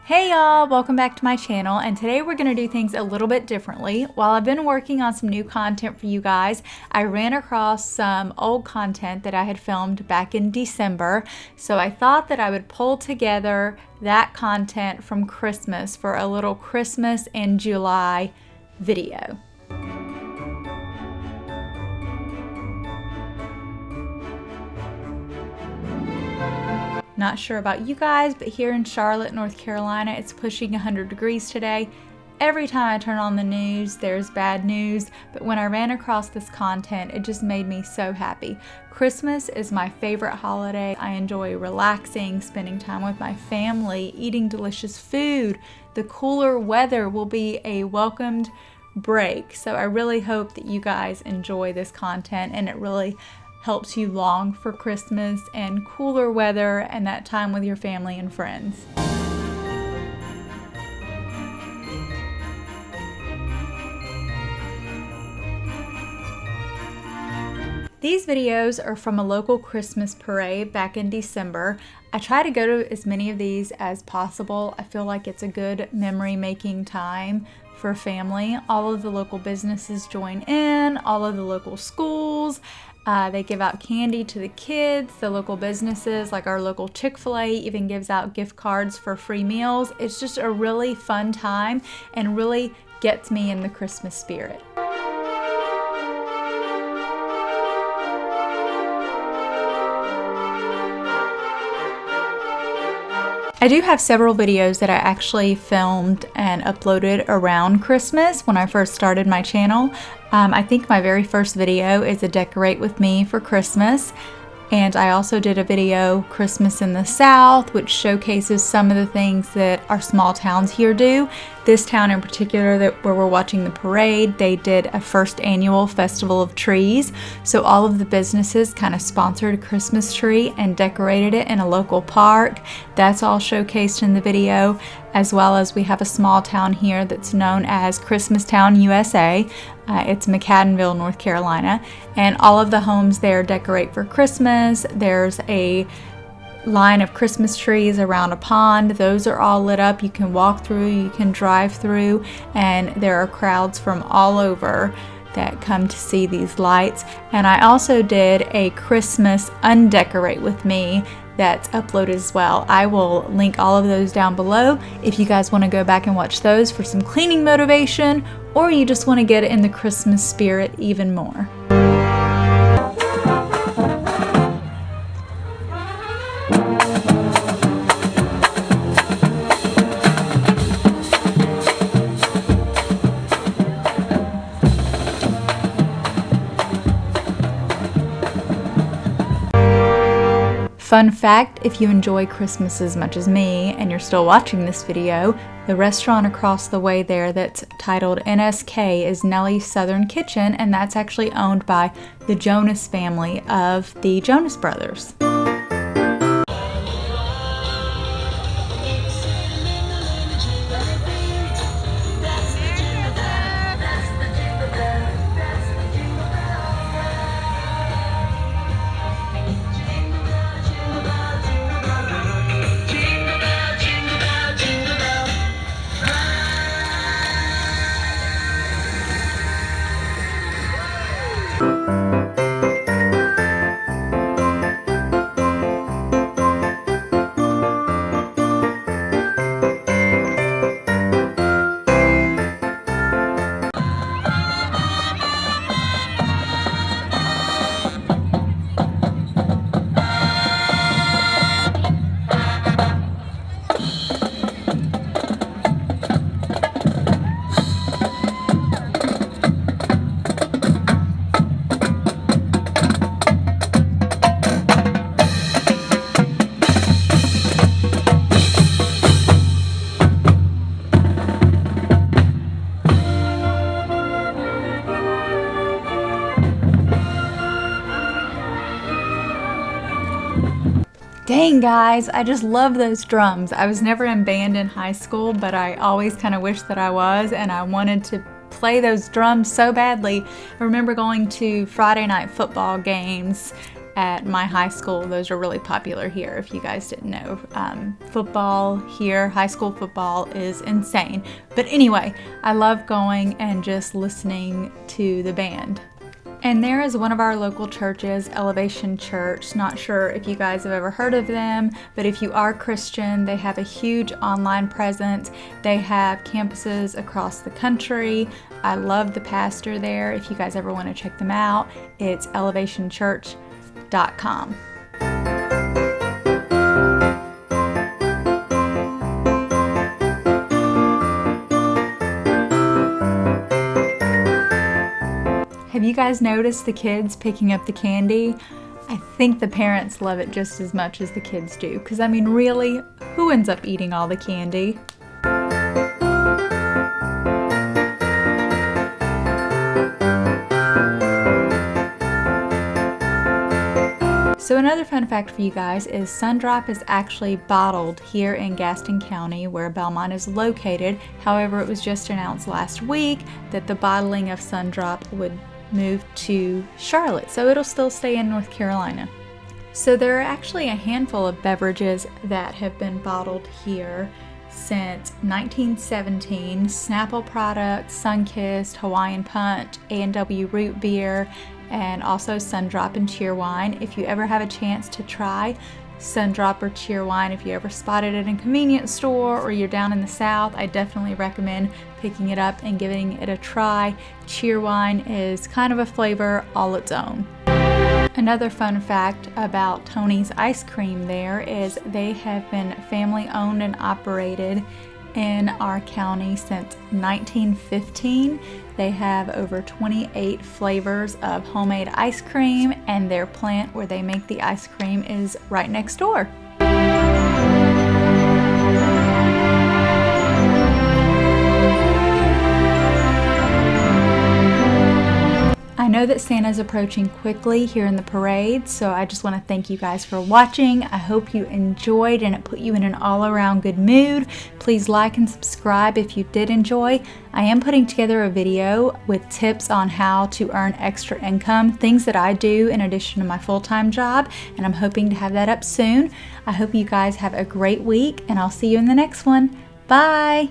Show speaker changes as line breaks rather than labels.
Hey y'all, welcome back to my channel, and today we're going to do things a little bit differently. While I've been working on some new content for you guys, I ran across some old content that I had filmed back in December, so I thought that I would pull together that content from Christmas for a little Christmas in July video. Not sure about you guys, but here in Charlotte, North Carolina, it's pushing 100 degrees today. Every time I turn on the news, there's bad news, but when I ran across this content, it just made me so happy. Christmas is my favorite holiday. I enjoy relaxing, spending time with my family, eating delicious food. The cooler weather will be a welcomed break, so I really hope that you guys enjoy this content and it really helps you long for Christmas and cooler weather and that time with your family and friends. These videos are from a local Christmas parade back in December. I try to go to as many of these as possible. I feel like it's a good memory-making time for family. All of the local businesses join in, all of the local schools. They give out candy to the kids. The local businesses, like our local Chick-fil-A, even gives out gift cards for free meals. It's just a really fun time and really gets me in the Christmas spirit. I do have several videos that I actually filmed and uploaded around Christmas when I first started my channel. I think my very first video is a Decorate With Me for Christmas. And I also did a video, Christmas in the South, which showcases some of the things that our small towns here do. This town in particular, where we're watching the parade, they did a first annual Festival of Trees. So all of the businesses kind of sponsored a Christmas tree and decorated it in a local park. That's all showcased in the video, as well as we have a small town here that's known as Christmastown, USA. It's McAdenville, North Carolina, and all of the homes there decorate for Christmas. There's a line of Christmas trees around a pond. Those are all lit up. You can walk through, you can drive through, and there are crowds from all over that come to see these lights. And I also did a Christmas Undecorate With Me that's uploaded as well. I will link all of those down below if you guys want to go back and watch those for some cleaning motivation, or you just want to get in the Christmas spirit even more. Fun fact, if you enjoy Christmas as much as me and you're still watching this video, the restaurant across the way there that's titled NSK is Nellie's Southern Kitchen, and that's actually owned by the Jonas family of the Jonas Brothers. Dang guys, I just love those drums. I was never in band in high school, but I always kind of wished that I was, and I wanted to play those drums so badly. I remember going to Friday night football games at my high school. Those are really popular here, if you guys didn't know. Football here, high school football, is insane. But anyway, I love going and just listening to the band. And there is one of our local churches, Elevation Church. Not sure if you guys have ever heard of them, but if you are Christian, they have a huge online presence. They have campuses across the country. I love the pastor there. If you guys ever want to check them out, it's elevationchurch.com. Have you guys noticed the kids picking up the candy? I think the parents love it just as much as the kids do. Because, I mean, really, who ends up eating all the candy? So another fun fact for you guys is Sundrop is actually bottled here in Gaston County, where Belmont is located. However, it was just announced last week that the bottling of Sundrop would move to Charlotte, so it'll still stay in North Carolina. So there are actually a handful of beverages that have been bottled here since 1917. Snapple products, Sunkist, Hawaiian Punch, A&W Root Beer, and also Sundrop and Cheerwine. If you ever have a chance to try Sundrop or Cheerwine, if you ever spot it at a convenience store or you're down in the South, I definitely recommend picking it up and giving it a try. Cheerwine is kind of a flavor all its own. Another fun fact about Tony's Ice Cream there is they have been family owned and operated in our county since 1915. They have over 28 flavors of homemade ice cream, and their plant where they make the ice cream is right next door. I know that Santa's approaching quickly here in the parade, so I just want to thank you guys for watching. I hope you enjoyed and it put you in an all-around good mood. Please like and subscribe if you did enjoy. I am putting together a video with tips on how to earn extra income, things that I do in addition to my full-time job, and I'm hoping to have that up soon. I hope you guys have a great week, and I'll see you in the next one. Bye!